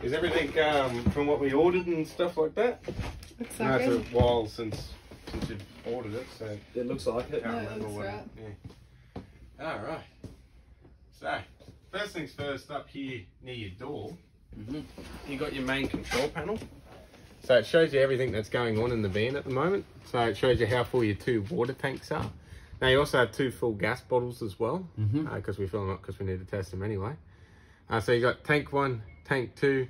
Is everything from what we ordered and stuff like that? Looks No, like it's a it. while since you've ordered it, so It looks like it. can't No, remember that's what. right. Yeah. All right. So first things first, up here near your door, you got your main control panel. So it shows you everything that's going on in the van at the moment. So it shows you how full your 2 water tanks are. Now you also have 2 full gas bottles as well, because we fill them up because we need to test them anyway. So you got tank 1, tank 2,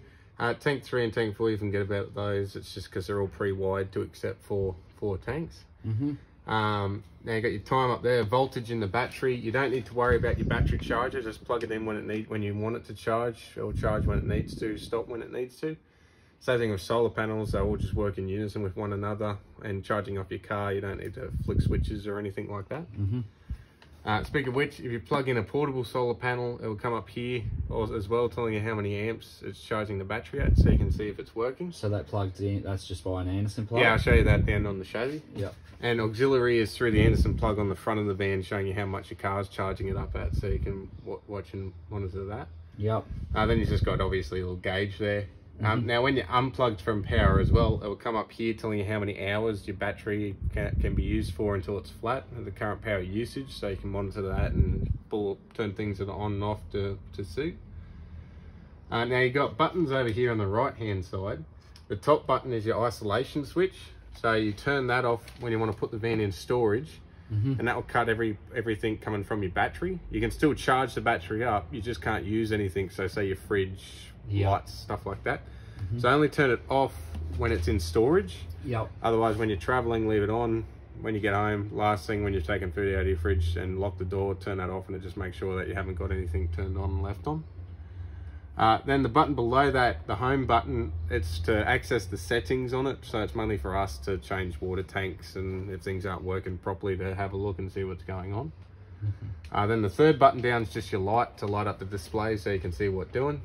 tank 3 and tank 4, you can get about those. It's just because they're all pre-wired to accept 4 tanks. Now you got your time up there, voltage in the battery. You don't need to worry about your battery charger. Just plug it in when you want it to charge, or charge when it needs to, stop when it needs to. Same thing with solar panels, they all just work in unison with one another. And charging off your car, you don't need to flick switches or anything like that. Speaking of which, if you plug in a portable solar panel, it will come up here as well, telling you how many amps it's charging the battery at, so you can see if it's working. So that plugged in, that's just by an Anderson plug? Yeah, I'll show you that down on the chassis. Yep. And auxiliary is through the Anderson plug on the front of the van, showing you how much your car's charging it up at, so you can watch and monitor that. Yep. Then you've just got obviously a little gauge there. Now when you're unplugged from power as well, it will come up here telling you how many hours your battery can be used for until it's flat, and the current power usage, so you can monitor that and turn things on and off to suit. Now you've got buttons over here on the right hand side. The top button is your isolation switch, so you turn that off when you want to put the van in storage. And that will cut everything coming from your battery. You can still charge the battery up, you just can't use anything, so say your fridge, lights, stuff like that. So only turn it off when it's in storage. Otherwise, when you're traveling, leave it on. When you get home, last thing when you're taking food out of your fridge, and lock the door, turn that off, and it just makes sure that you haven't got anything turned on and left on. Then the button below that, the home button, it's to access the settings on it. So it's mainly for us to change water tanks, and if things aren't working properly, to have a look and see what's going on. Then the third button down is just your light, to light up the display so you can see what's doing.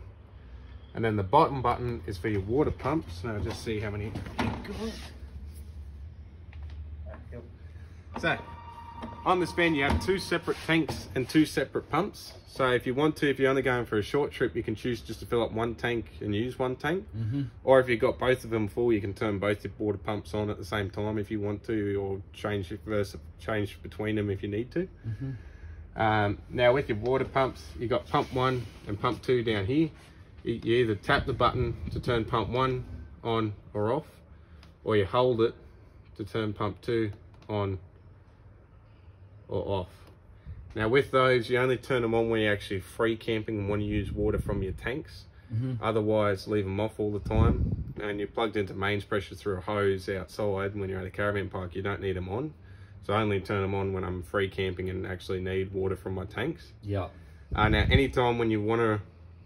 And then the bottom button is for your water pumps. Now just see how many you've got. So on this van you have 2 separate tanks and 2 separate pumps. So if you want to, if you're only going for a short trip, you can choose just to fill up 1 tank and use 1 tank. Or if you've got both of them full, you can turn both your water pumps on at the same time if you want to, or change between them if you need to. Now with your water pumps, you've got pump 1 and pump 2 down here. You either tap the button to turn pump 1 on or off, or you hold it to turn pump 2 on or off. Now with those, you only turn them on when you're actually free camping and want to use water from your tanks. Otherwise, leave them off all the time. And you're plugged into mains pressure through a hose outside. When you're at a caravan park, you don't need them on. So I only turn them on when I'm free camping and actually need water from my tanks. Now anytime when you want to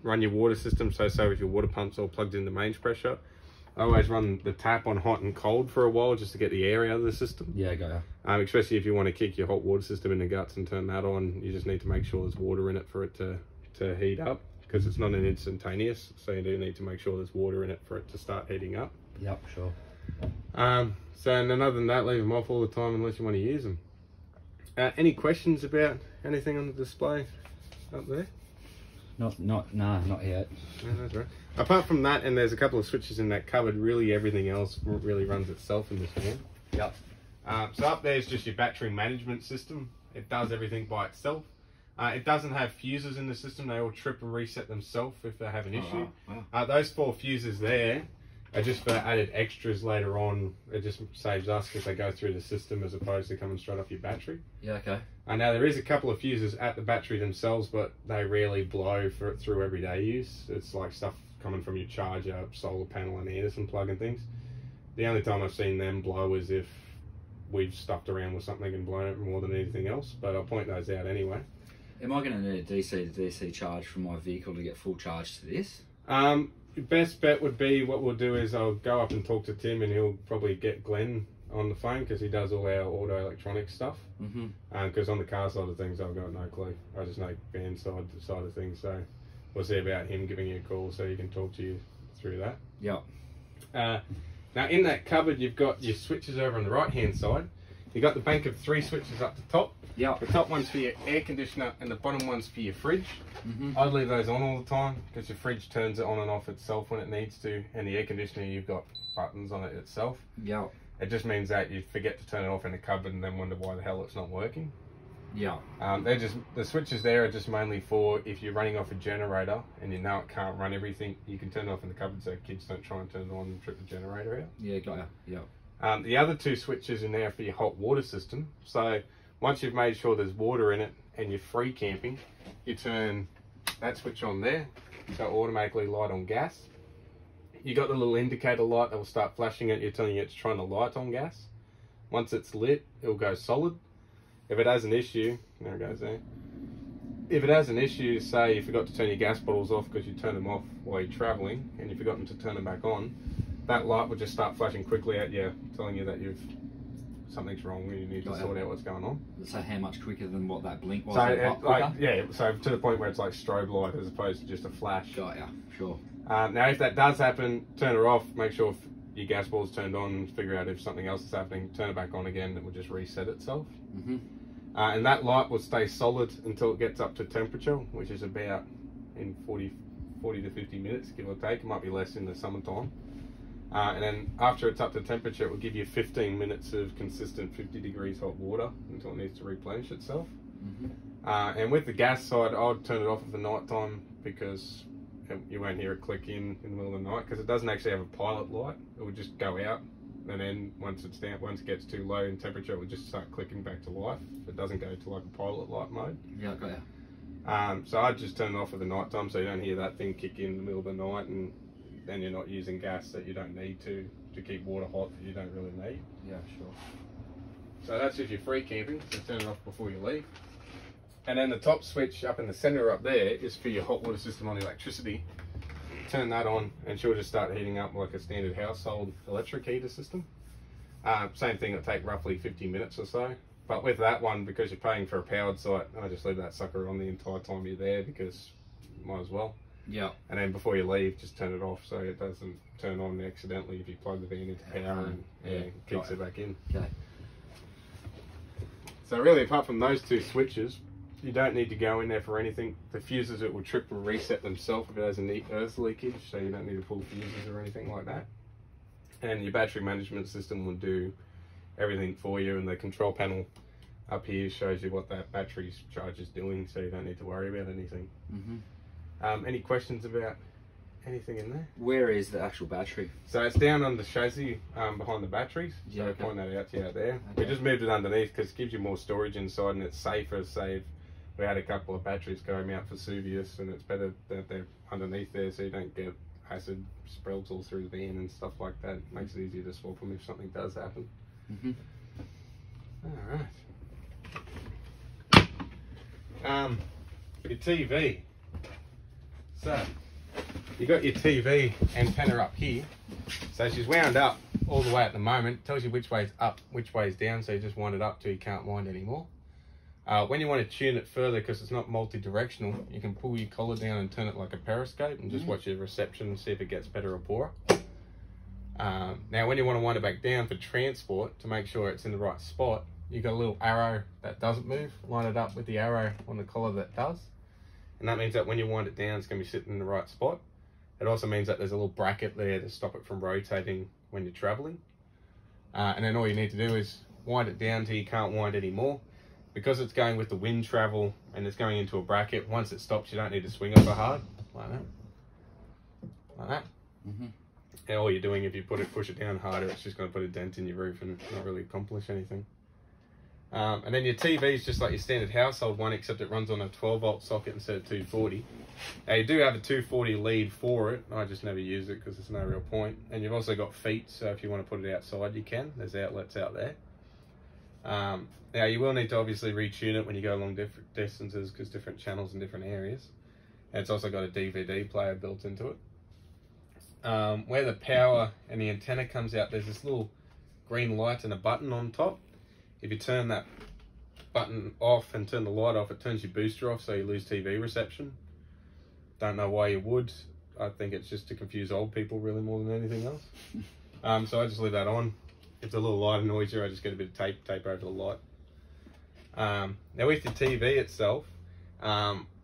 run your water system, so say with your water pumps all plugged into mains pressure, I always run the tap on hot and cold for a while just to get the air out of the system. Especially if you want to kick your hot water system in the guts and turn that on, you just need to make sure there's water in it for it to heat up, because it's not an instantaneous, so you do need to make sure there's water in it for it to start heating up. So and then other than that, leave them off all the time unless you want to use them. Any questions about anything on the display up there? Not yet. No, that's right. Apart from that, and there's a couple of switches in that cupboard, really everything else really runs itself in this van. So up there is just your battery management system. It does everything by itself. It doesn't have fuses in the system. They all trip and reset themselves if they have an issue. Those 4 fuses there are just for added extras later on. It just saves us because they go through the system as opposed to coming straight off your battery. Now there is a couple of fuses at the battery themselves, but they rarely blow through everyday use. It's like stuff coming from your charger, solar panel and Anderson plug and things. The only time I've seen them blow is if we've stuffed around with something and blown it more than anything else, but I'll point those out anyway. Am I going to need a DC to DC charge from my vehicle to get full charge to this? Best bet would be, what we'll do is I'll go up and talk to Tim, and he'll probably get Glenn on the phone because he does all our auto electronic stuff. Because on the car side of things, I've got no clue. I just know van side of things, so we'll see about him giving you a call so he can talk to you through that. Now in that cupboard, you've got your switches over on the right hand side. You got the bank of 3 switches up the top. Yeah. The top one's for your air conditioner and the bottom one's for your fridge. I'd leave those on all the time because your fridge turns it on and off itself when it needs to, and the air conditioner, you've got buttons on it itself. Yeah. It just means that you forget to turn it off in the cupboard and then wonder why the hell it's not working. Yeah. They're just, the switches there are just mainly for if you're running off a generator and you know it can't run everything, you can turn it off in the cupboard so kids don't try and turn it on and trip the generator out. Yeah, got ya. Yeah. The other 2 switches in there for your hot water system. So once you've made sure there's water in it and you're free camping, you turn that switch on there, so it automatically light on gas. You got the little indicator light that will start flashing at you, telling you it's trying to light on gas. Once it's lit, it'll go solid. If it has an issue, there it goes there. If it has an issue, say you forgot to turn your gas bottles off because you turned them off while you're traveling and you've forgotten to turn them back on, that light will just start flashing quickly at you, telling you that something's wrong and you need to sort out what's going on. So how much quicker than what that blink was? So so to the point where it's like strobe light as opposed to just a flash. Got ya. Sure. Now if that does happen, turn it off, make sure your gas ball's turned on, figure out if something else is happening, turn it back on again, it will just reset itself. And that light will stay solid until it gets up to temperature, which is about in 40 to 50 minutes, give or take. It might be less in the summertime. And then after it's up to temperature, it will give you 15 minutes of consistent 50 degrees hot water until it needs to replenish itself. And with the gas side, I would turn it off at the night time because you won't hear it click in the middle of the night, because it doesn't actually have a pilot light. It will just go out, and then once it gets too low in temperature, it will just start clicking back to life. It doesn't go to like a pilot light mode. Yeah, got ya. So I'd just turn it off at the night time so you don't hear that thing kick in the middle of the night, and then you're not using gas that you don't need to keep water hot that you don't really need. Yeah, sure. So that's if you're free camping, so turn it off before you leave. And then the top switch up in the center up there is for your hot water system on electricity. Turn that on and she'll just start heating up like a standard household electric heater system. Same thing, it'll take roughly 50 minutes or so. But with that one, because you're paying for a powered site, I just leave that sucker on the entire time you're there because you might as well. Yeah. And then before you leave, just turn it off so it doesn't turn on accidentally if you plug the van into power and kicks it back in. Okay. So really, apart from those 2 switches, you don't need to go in there for anything. The fuses, it will trip and reset themselves if it has a earth leakage, so you don't need to pull fuses or anything like that. And your battery management system will do everything for you, and the control panel up here shows you what that battery charge is doing, so you don't need to worry about anything. Any questions about anything in there? Where is the actual battery? So it's down on the chassis behind the batteries. So Yeah, okay. point that out to you out there. Okay. We just moved it underneath because it gives you more storage inside and it's safer. Say if we had a couple of batteries going out for Vesuvius, and it's better that they're underneath there so you don't get acid sprouts all through the van and stuff like that. It makes it easier to swap them if something does happen. Alright. Your TV. So you got your TV antenna up here. So she's wound up all the way at the moment. It tells you which way's up, which way's down, so you just wind it up till you can't wind anymore. When you want to tune it further, because it's not multi-directional, you can pull your collar down and turn it like a periscope and just watch your reception and see if it gets better or poorer. Now when you want to wind it back down for transport, to make sure it's in the right spot, you got a little arrow that doesn't move. Line it up with the arrow on the collar that does. And that means that when you wind it down, it's going to be sitting in the right spot. It also means that there's a little bracket there to stop it from rotating when you're traveling. And then all you need to do is wind it down till you can't wind anymore. Because it's going with the wind travel and it's going into a bracket, once it stops, you don't need to swing it so hard. Like that. Like that. And all you're doing, if you push it down harder, it's just going to put a dent in your roof and not really accomplish anything. And then your TV is just like your standard household one, except it runs on a 12-volt socket instead of 240. Now you do have a 240 lead for it. I just never use it because there's no real point. And you've also got feet, so if you want to put it outside, you can. There's outlets out there. Now you will need to obviously retune it when you go along different distances because different channels in different areas. And it's also got a DVD player built into it. Where the power and the antenna comes out, there's this little green light and a button on top. If you turn that button off and turn the light off, it turns your booster off, so you lose TV reception. Don't know why you would. I think it's just to confuse old people really more than anything else. So I just leave that on. it's a little lighter, noisier, I just get a bit of tape over the light. Now with the TV itself,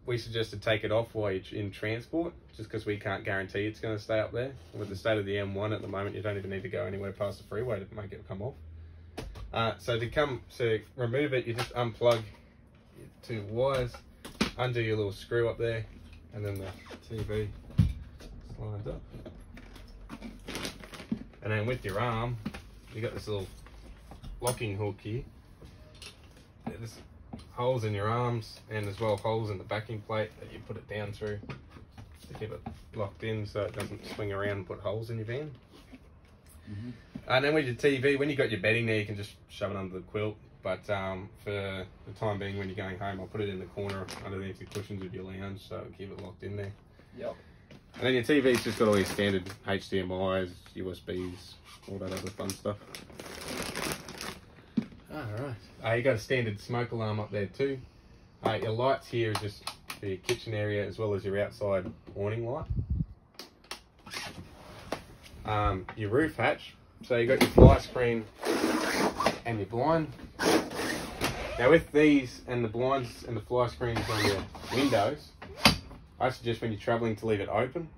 we suggest to take it off while you're in transport, just because we can't guarantee it's going to stay up there. With the state of the M1 at the moment, you don't even need to go anywhere past the freeway to make it come off. So to remove it, you just unplug your two wires, undo your little screw up there, and then the TV slides up. And then with your arm, you got this little locking hook here. There's holes in your arms and as well holes in the backing plate that you put it down through to keep it locked in so it doesn't swing around and put holes in your van. And then with your TV, when you got your bedding there, you can just shove it under the quilt. But for the time being, when you're going home, I'll put it in the corner underneath the cushions of your lounge so it'll keep it locked in there. Yep. And then your TV's just got all your standard HDMIs, USBs, all that other fun stuff. Alright. You got a standard smoke alarm up there too. Your lights here are just for your kitchen area as well as your outside awning light. Your roof hatch. So you got your fly screen and your blind. Now with these and the blinds and the fly screens on your windows, I suggest when you're travelling to leave it open,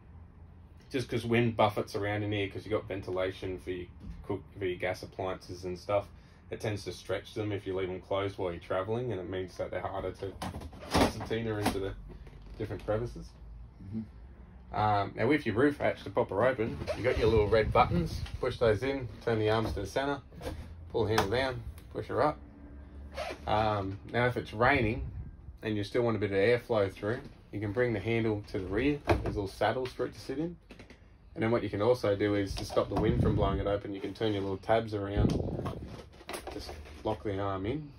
just because wind buffets around in here because you've got ventilation for your gas appliances and stuff. It tends to stretch them if you leave them closed while you're travelling, and it means that they're harder to concertina into the different crevices. Now with your roof hatch to pop her open, you got your little red buttons. Push those in, turn the arms to the centre, pull the handle down, push her up. Now if it's raining and you still want a bit of airflow through, you can bring the handle to the rear. There's a little saddle for it to sit in. And then what you can also do is to stop the wind from blowing it open, you can turn your little tabs around, just lock the arm in.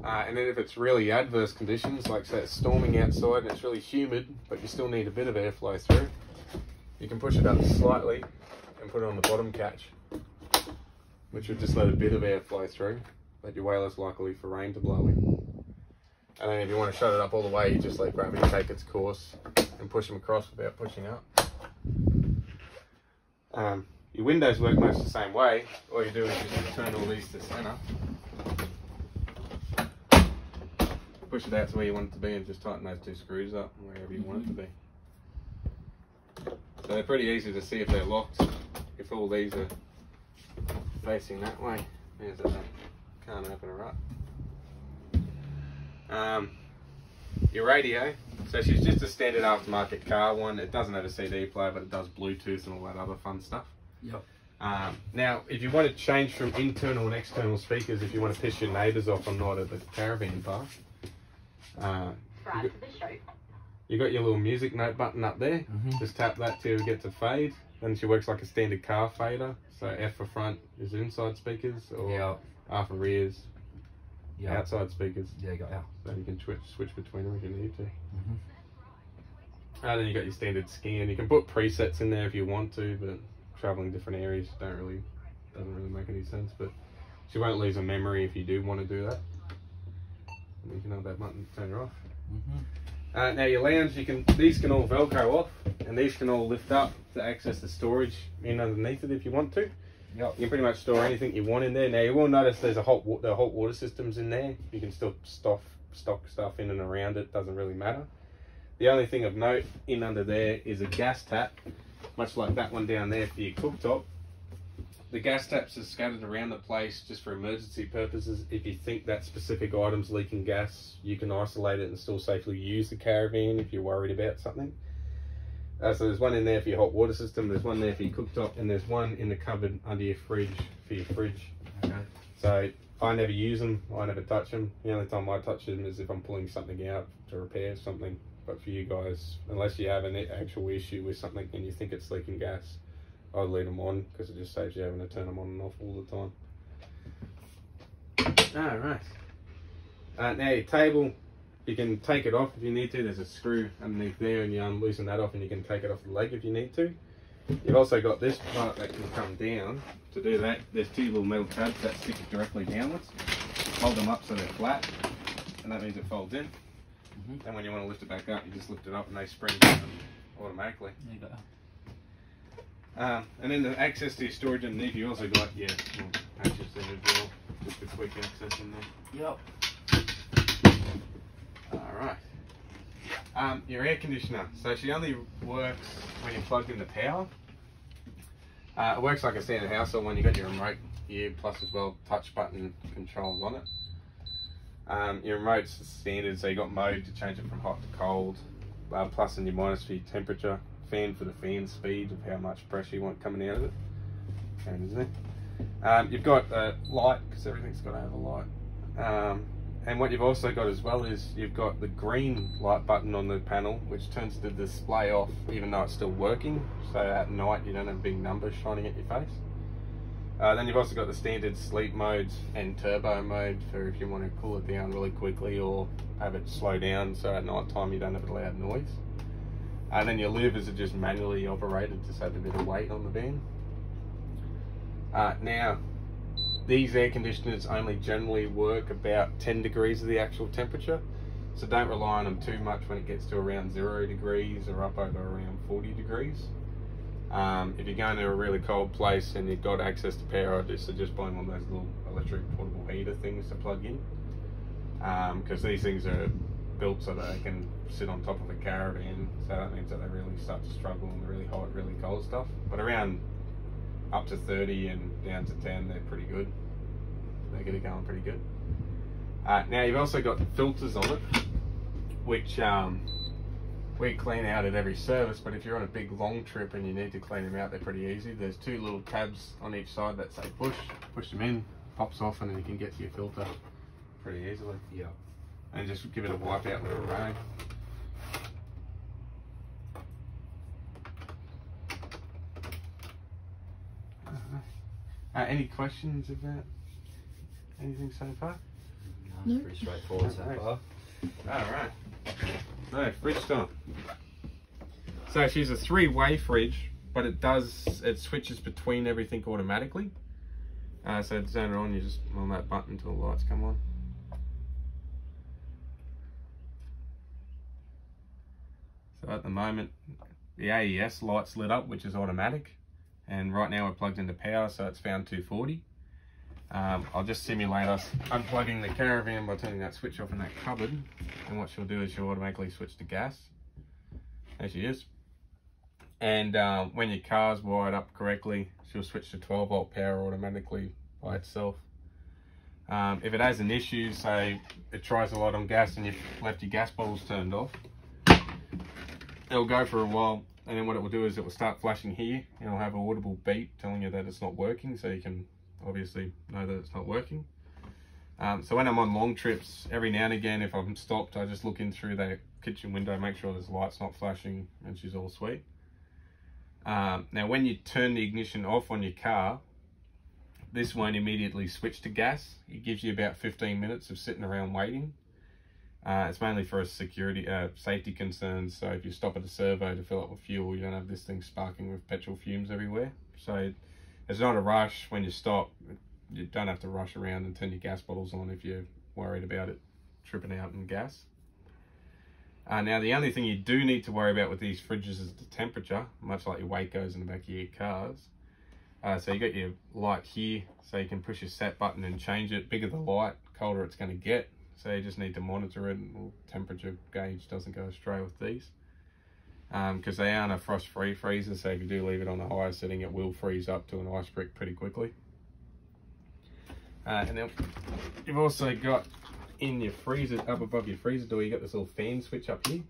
And then if it's really adverse conditions, like say it's storming outside and it's really humid, but you still need a bit of airflow through, you can push it up slightly and put it on the bottom catch, which would just let a bit of airflow through, but you're way less likely for rain to blow in. And then if you want to shut it up all the way, you just let gravity take its course and push them across without pushing up. Your windows work much the same way. All you do is just turn all these to centre, push it out to where you want it to be, and just tighten those two screws up wherever you want it to be. So they're pretty easy to see if they're locked, if all these are facing that way. There's that, can't open her up. Your radio, so she's just a standard aftermarket car one. It doesn't have a CD player, but it does Bluetooth and all that other fun stuff. Yep. Now, if you want to change from internal and external speakers, if you want to piss your neighbours off on night at the caravan park, you got your little music note button up there. Just tap that till you get to fade. Then she works like a standard car fader. So F for front is inside speakers, or R for rears. Outside speakers. Yeah, got out. So you can switch between them if you need to. And then you got your standard scan. You can put presets in there if you want to, but traveling different areas doesn't really make any sense. But she won't lose a memory if you do want to do that. And you can have that button to turn her off. Now your lounge, these can all Velcro off, and these can all lift up to access the storage in underneath it if you want to. Yep. You can pretty much store anything you want in there. Now you will notice there's the hot water systems in there. You can still stock stuff in and around it. Doesn't really matter. The only thing of note in under there is a gas tap, much like that one down there for your cooktop. The gas taps are scattered around the place just for emergency purposes. If you think that specific item's leaking gas, you can isolate it and still safely use the caravan if you're worried about something. So there's one in there for your hot water system, there's one there for your cooktop, and there's one in the cupboard under your fridge for your fridge. Okay. So I never use them, I never touch them. The only time I touch them is if I'm pulling something out to repair something. But for you guys, unless you have an actual issue with something and you think it's leaking gas, I'd leave them on because it just saves you having to turn them on and off all the time. Alright. Now your table, you can take it off if you need to. There's a screw underneath there and you loosen that off and you can take it off the leg if you need to. You've also got this part that can come down. To do that, there's two little metal tabs that stick directly downwards. Hold them up so they're flat, and that means it folds in. And when you want to lift it back up, you just lift it up and they spring down automatically. There you go. And then the access to your storage underneath, you also got your patches there as well, just for quick access in there. Yep. Alright. Your air conditioner. So she only works when you're plugged into power. It works like a standard household one. You got your remote here, plus as well touch button controls on it. Your remote's standard, so you got mode to change it from hot to cold, plus and your minus for your temperature, fan for the fan speed of how much pressure you want coming out of it. And isn't it? You've got a light, because everything's got to have a light. And what you've also got as well is you've got the green light button on the panel, which turns the display off even though it's still working. So at night you don't have big numbers shining at your face. Then you've also got the standard sleep modes and turbo mode for if you want to cool it down really quickly or have it slow down so at night time you don't have a loud noise. And then your livers are just manually operated to save a bit of weight on the van. Now, these air conditioners only generally work about 10 degrees of the actual temperature, so don't rely on them too much when it gets to around 0 degrees or up over around 40 degrees. If you're going to a really cold place and you've got access to power, I suggest buying one of those little electric portable heater things to plug in, because these things are built so that they can sit on top of a caravan, so that means that they really start to struggle in the really hot, really cold stuff. But around up to 30 and down to 10, they're pretty good. They get it going pretty good. Now you've also got filters on it, which we clean out at every service, but if you're on a big long trip and you need to clean them out, they're pretty easy. There's two little tabs on each side that say push them in, pops off, and then you can get to your filter pretty easily. Yeah. And just give it a wipe out with a rag. Any questions about anything so far? No, it's pretty straightforward so far. Alright. So, fridge time. So she's a 3-way fridge, but it switches between everything automatically. So to turn it on, you just on that button until the lights come on. So at the moment, the AES light's lit up, which is automatic. And right now we're plugged into power, so it's found 240. I'll just simulate us unplugging the caravan by turning that switch off in that cupboard. And what she'll do is she'll automatically switch to gas. There she is. And when your car's wired up correctly, she'll switch to 12-volt power automatically by itself. If it has an issue, say it tries a lot on gas and you've left your gas bottles turned off, it'll go for a while, and then what it will do is it will start flashing here, and it'll have an audible beep telling you that it's not working, so you can obviously know that it's not working. So when I'm on long trips, every now and again, if I'm stopped, I just look in through the kitchen window, make sure there's lights not flashing, and she's all sweet. Now when you turn the ignition off on your car, this won't immediately switch to gas. It gives you about 15 minutes of sitting around waiting. It's mainly for a security, safety concerns. So if you stop at a servo to fill up with fuel, you don't have this thing sparking with petrol fumes everywhere. So it's not a rush when you stop. You don't have to rush around and turn your gas bottles on if you're worried about it tripping out in gas. Now the only thing you do need to worry about with these fridges is the temperature, much like your Wacos in the back of your cars. So you got your light here, so you can push your set button and change it. Bigger the light, colder it's going to get. So you just need to monitor it, and temperature gauge doesn't go astray with these. Because they aren't a frost-free freezer, so if you do leave it on the higher setting, it will freeze up to an ice brick pretty quickly. And then you've also got in your freezer, up above your freezer door, you got this little fan switch up here.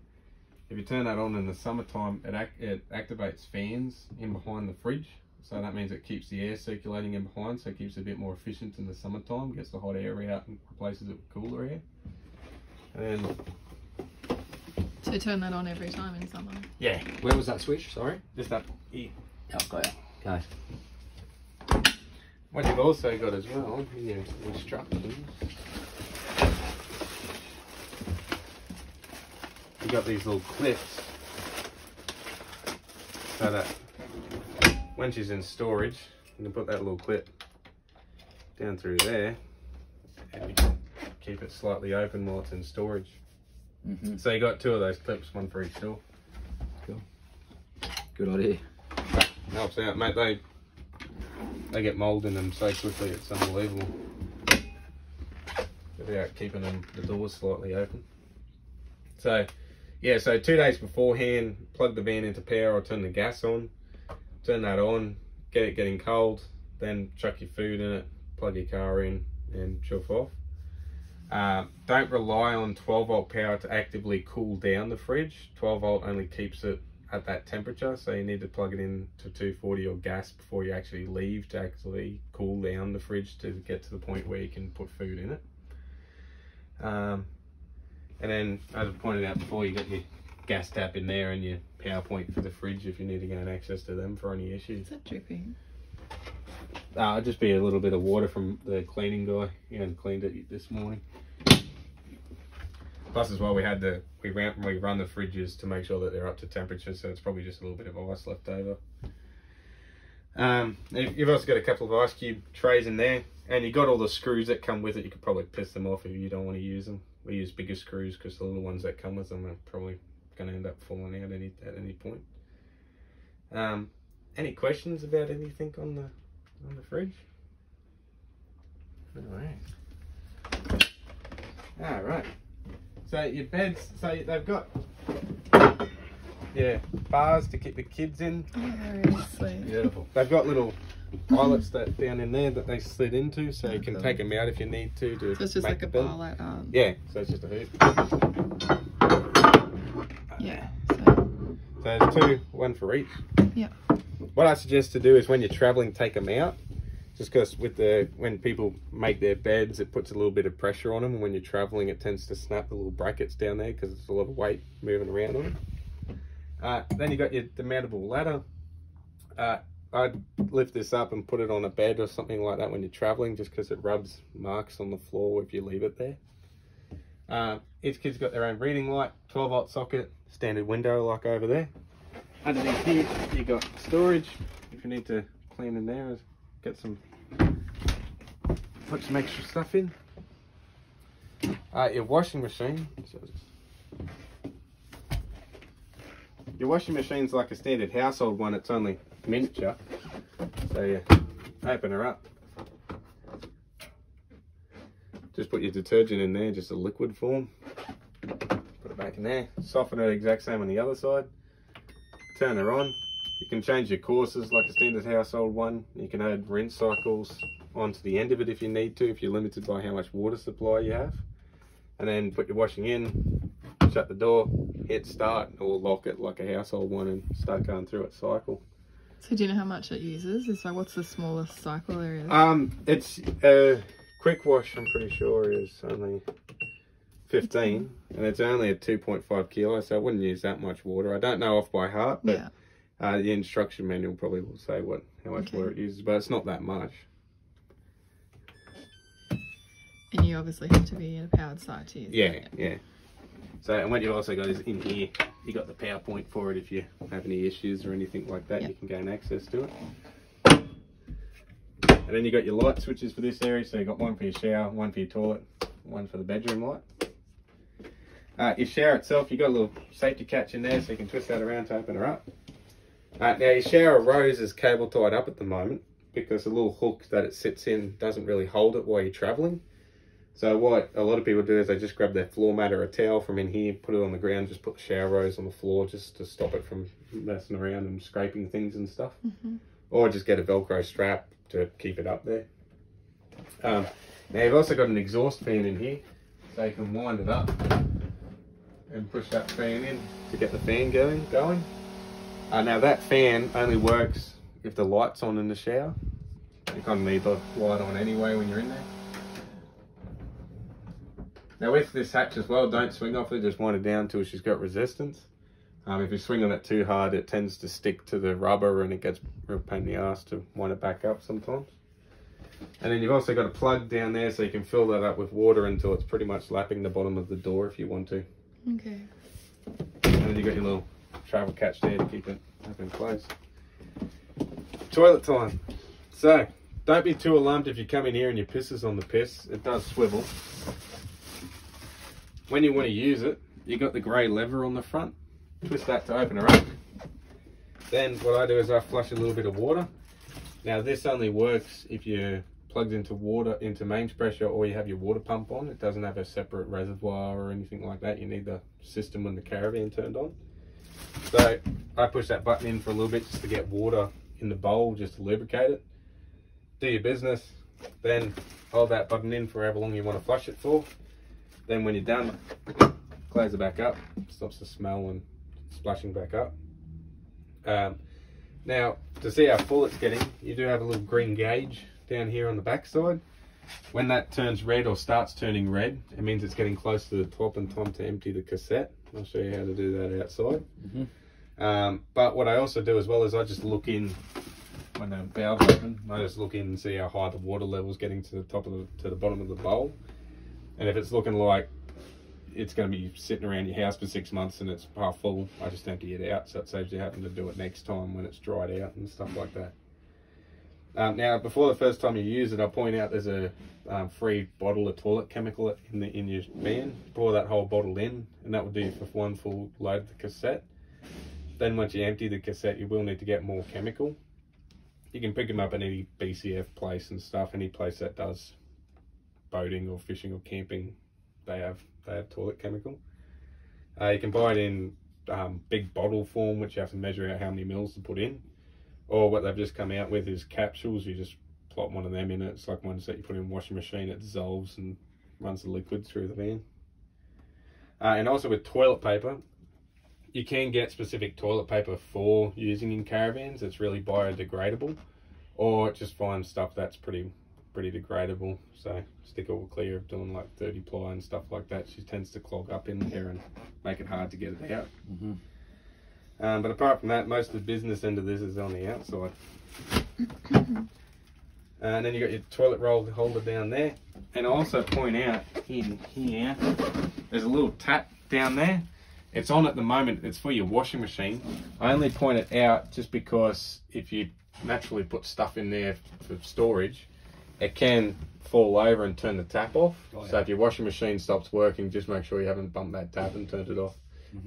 If you turn that on in the summertime, it activates fans in behind the fridge. So that means it keeps the air circulating in behind, so it keeps it a bit more efficient in the summertime, gets the hot air out and replaces it with cooler air. And then... So turn that on every time in summer? Yeah. Where was that switch? Sorry? Just up here. Oh, got it. Okay. What you've also got as well in your instructions, you've got these little clips so that when she's in storage, you can put that little clip down through there and you can keep it slightly open while it's in storage. So you got two of those clips, one for each door. Cool. Good idea. helps out, mate. They get mould in them so quickly, it's unbelievable. Without keeping the doors slightly open. So yeah, so 2 days beforehand, plug the van into power or turn the gas on. Turn that on, get it getting cold, then chuck your food in it, plug your car in and chuff off. Don't rely on 12 volt power to actively cool down the fridge. 12 volt only keeps it at that temperature, so you need to plug it in to 240 or gas before you actually leave to actually cool down the fridge to get to the point where you can put food in it. And then, as I pointed out before, you got your gas tap in there and your power point for the fridge if you need to gain access to them for any issues. Is that dripping? It'll just be a little bit of water from the cleaning guy. He hadn't cleaned it this morning. Plus as well, we run the fridges to make sure that they're up to temperature, so it's probably just a little bit of ice left over. You've also got a couple of ice cube trays in there, and you've got all the screws that come with it. You could probably piss them off if you don't want to use them. We use bigger screws because the little ones that come with them are probably going to end up falling out at any point. Any questions about anything on the fridge? All right. So your beds, so they've got bars to keep the kids in. Oh, very sweet. Beautiful. They've got little eyelets down in there that they slid into, so you can take them out if you need to. So it's just like a bar light arm. Yeah, so it's just a hoop. Yeah. So there's two, one for each. Yeah. What I suggest to do is when you're traveling, take them out. Just because when people make their beds, it puts a little bit of pressure on them. And when you're traveling, it tends to snap the little brackets down there because there's a lot of weight moving around on them. Then you got your demountable ladder. I'd lift this up and put it on a bed or something like that when you're traveling, just because it rubs marks on the floor if you leave it there. Each kid's got their own reading light, 12 volt socket, standard window like over there. Underneath here, you got storage if you need to clean in there, put some extra stuff in. Your washing machine. Your washing machine's like a standard household one, it's only miniature. So you open her up. Just put your detergent in there, just a liquid form. Put it back in there. Soften it exact same on the other side. Turn her on. You can change your courses like a standard household one. You can add rinse cycles onto the end of it if you need to, if you're limited by how much water supply you have. And then put your washing in, shut the door, hit start, or lock it like a household one and start going through its cycle. So do you know how much it uses? It's like, what's the smallest cycle there is? It's a quick wash, I'm pretty sure, is only 15, and it's only a 2.5 kilo, so I wouldn't use that much water. I don't know off by heart, but yeah. The instruction manual probably will say how much water it uses, but it's not that much. And you obviously have to be in a powered site to use it. Yeah. So, and what you've also got is in here, you got the power point for it. If you have any issues or anything like that, you can gain access to it. And then you got your light switches for this area. So you got one for your shower, one for your toilet, one for the bedroom light. Your shower itself, you got a little safety catch in there, so you can twist that around to open her up. Now your shower rose is cable tied up at the moment because the little hook that it sits in doesn't really hold it while you're traveling. So what a lot of people do is they just grab their floor mat or a towel from in here, put it on the ground, just put the shower rose on the floor just to stop it from messing around and scraping things and stuff. Or just get a Velcro strap to keep it up there. Now you've also got an exhaust fan in here, so you can wind it up and push that fan in to get the fan going. Now that fan only works if the light's on in the shower. You kind of need the light on anyway when you're in there. Now with this hatch as well, don't swing off it, just wind it down until she's got resistance. If you swing on it too hard, it tends to stick to the rubber and it gets a real pain in the ass to wind it back up sometimes. And then you've also got a plug down there so you can fill that up with water until it's pretty much lapping the bottom of the door if you want to. Okay. And then you've got your little travel catch there to keep it up in place. Toilet time. So, don't be too alarmed if you come in here and your piss is on the piss. It does swivel. When you want to use it, you got the grey lever on the front. Twist that to open her up. Then what I do is I flush a little bit of water. Now this only works if you plugged into water, into mains pressure, or you have your water pump on. It doesn't have a separate reservoir or anything like that. You need the system when the caravan turned on. So I push that button in for a little bit just to get water in the bowl, just to lubricate it. Do your business, then hold that button in for however long you want to flush it for. Then when you're done, close it back up, stops the smell and splashing back up. Now, to see how full it's getting, you do have a little green gauge down here on the back side. When that turns red or starts turning red, it means it's getting close to the top and time to empty the cassette. I'll show you how to do that outside. But what I also do as well is I just look in when the valve's open. I just look in and see how high the water level is getting to the top of to the bottom of the bowl. And if it's looking like it's going to be sitting around your house for 6 months and it's half full, I just empty it out, so it saves you having to do it next time when it's dried out and stuff like that. Now, before the first time you use it, I'll point out there's a free bottle of toilet chemical in your van. Pour that whole bottle in, and that will do you for one full load of the cassette. Then once you empty the cassette, you will need to get more chemical. You can pick them up at any BCF place and stuff, any place that does boating or fishing or camping, they have toilet chemical. You can buy it in big bottle form, which you have to measure out how many mils to put in. Or what they've just come out with is capsules. You just plop one of them in it. It's like ones that you put in a washing machine. It dissolves and runs the liquid through the van. And also with toilet paper, you can get specific toilet paper for using in caravans. It's really biodegradable, or just find stuff that's pretty degradable. So stick all clear of doing like 30 ply and stuff like that. She tends to clog up in there and make it hard to get it out. But apart from that, most of the business end of this is on the outside. And then you got your toilet roll holder down there. And I also point out in here, there's a little tap down there. It's on at the moment, it's for your washing machine. I only point it out just because if you naturally put stuff in there for storage, it can fall over and turn the tap off. Oh, yeah. So if your washing machine stops working, just make sure you haven't bumped that tap and turned it off.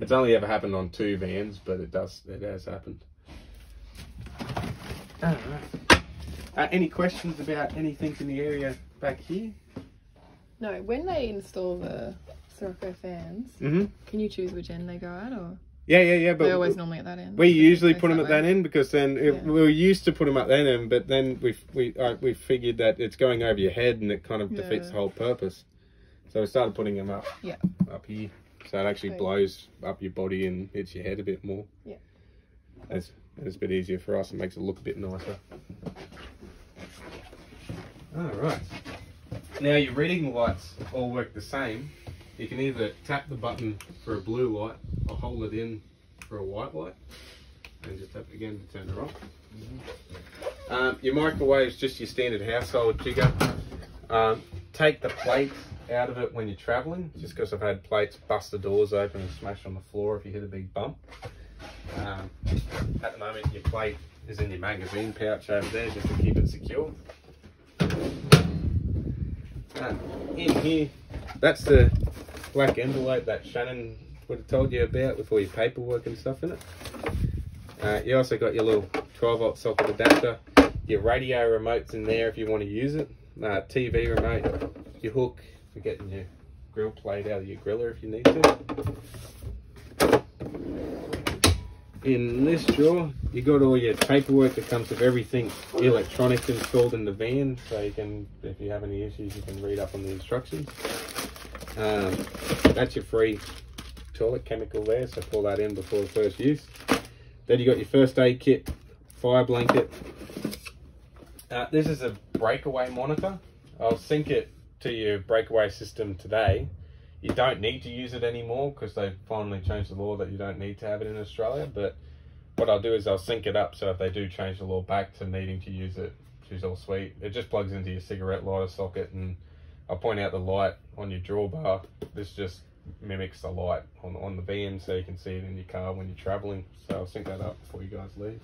It's only ever happened on 2 vans, but it has happened. Any questions about anything in the area back here? No, when they install the Sirocco fans, can you choose which end they go at, or? Yeah. But they're always normally at that end. We usually put them at that end because then we were used to put them at that end, but then we figured that it's going over your head and it kind of defeats the whole purpose. So we started putting them up here. So it actually blows up your body and hits your head a bit more. Yeah. It's a bit easier for us. It makes it look a bit nicer. Alright. Now your reading lights all work the same. You can either tap the button for a blue light or hold it in for a white light. And just tap it again to turn it off. Your microwave's just your standard household jigger. Take the plate out of it when you're traveling, just because I've had plates bust the doors open and smash on the floor if you hit a big bump. At the moment your plate is in your magazine pouch over there just to keep it secure. In here, that's the black envelope that Shannon would have told you about with all your paperwork and stuff in it. You also got your little 12-volt socket adapter, your radio remote's in there if you want to use it, TV remote, your hook for getting your grill plate out of your griller if you need to. In this drawer, you got all your paperwork that comes with everything electronic installed in the van, so you can, if you have any issues, you can read up on the instructions. That's your free toilet chemical there, so pour that in before the first use. Then you got your first aid kit, fire blanket. This is a breakaway monitor. I'll sync it to your breakaway system today. You don't need to use it anymore because they've finally changed the law that you don't need to have it in Australia. But what I'll do is I'll sync it up so if they do change the law back to needing to use it, she's all sweet. It just plugs into your cigarette lighter socket, and I'll point out the light on your drawbar. This just mimics the light on the van so you can see it in your car when you're traveling. So I'll sync that up before you guys leave.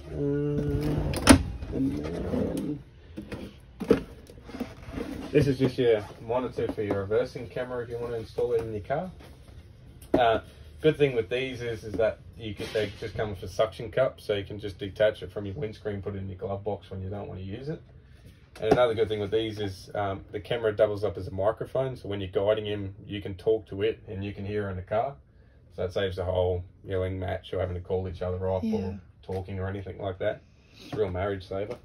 And then this is just your monitor for your reversing camera if you want to install it in your car. Good thing with these is that they just come with a suction cup, so you can just detach it from your windscreen, put it in your glove box when you don't want to use it. And another good thing with these is the camera doubles up as a microphone, so when you're guiding him, you can talk to it and you can hear her in the car. So that saves the whole yelling match or having to call each other up or talking or anything like that. It's a real marriage saver.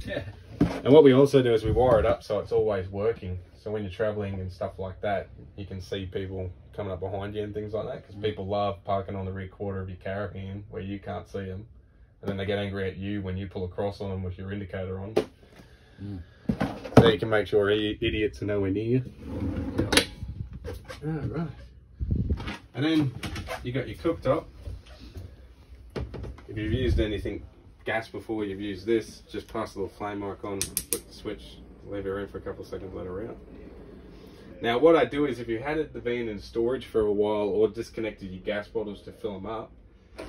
Yeah. And what we also do is we wire it up so it's always working. So when you're traveling and stuff like that, you can see people coming up behind you and things like that, because people love parking on the rear quarter of your caravan where you can't see them, and then they get angry at you when you pull across on them with your indicator on. So you can make sure idiots are nowhere near you. Right. And then you got your cooktop. If you've used anything gas before, you've used this, just pass the little flame icon, flip the switch, leave her in for a couple of seconds, let her out. Now what I do is, if you had the van in storage for a while or disconnected your gas bottles to fill them up,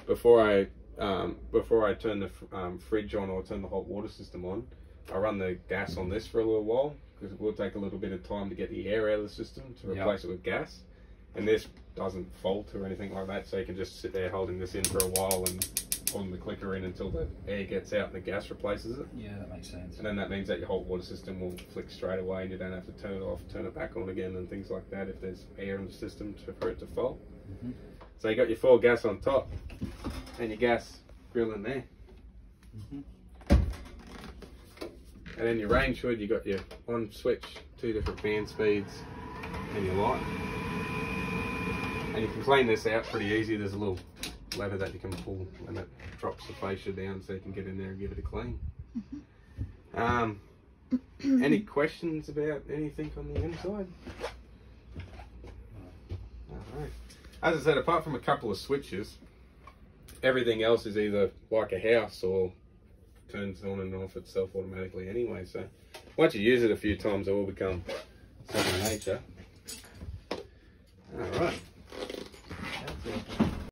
before I turn the fridge on or turn the hot water system on, I run the gas on this for a little while, because it will take a little bit of time to get the air out of the system to replace it with gas. And this doesn't fault or anything like that, so you can just sit there holding this in for a while and holding the clicker in until the air gets out and the gas replaces it. Yeah, that makes sense. And then that means that your hot water system will flick straight away and you don't have to turn it off, turn it back on again and things like that if there's air in the system for it to fault. So you got your full gas on top and your gas grill in there. And then your range hood, you got your on switch, 2 different fan speeds and your light. And you can clean this out pretty easy. There's a little lever that you can pull and it drops the fascia down so you can get in there and give it a clean. Any questions about anything on the inside? Alright. As I said, apart from a couple of switches, everything else is either like a house or turns on and off itself automatically anyway. So once you use it a few times, it will become second nature. Alright. That's it.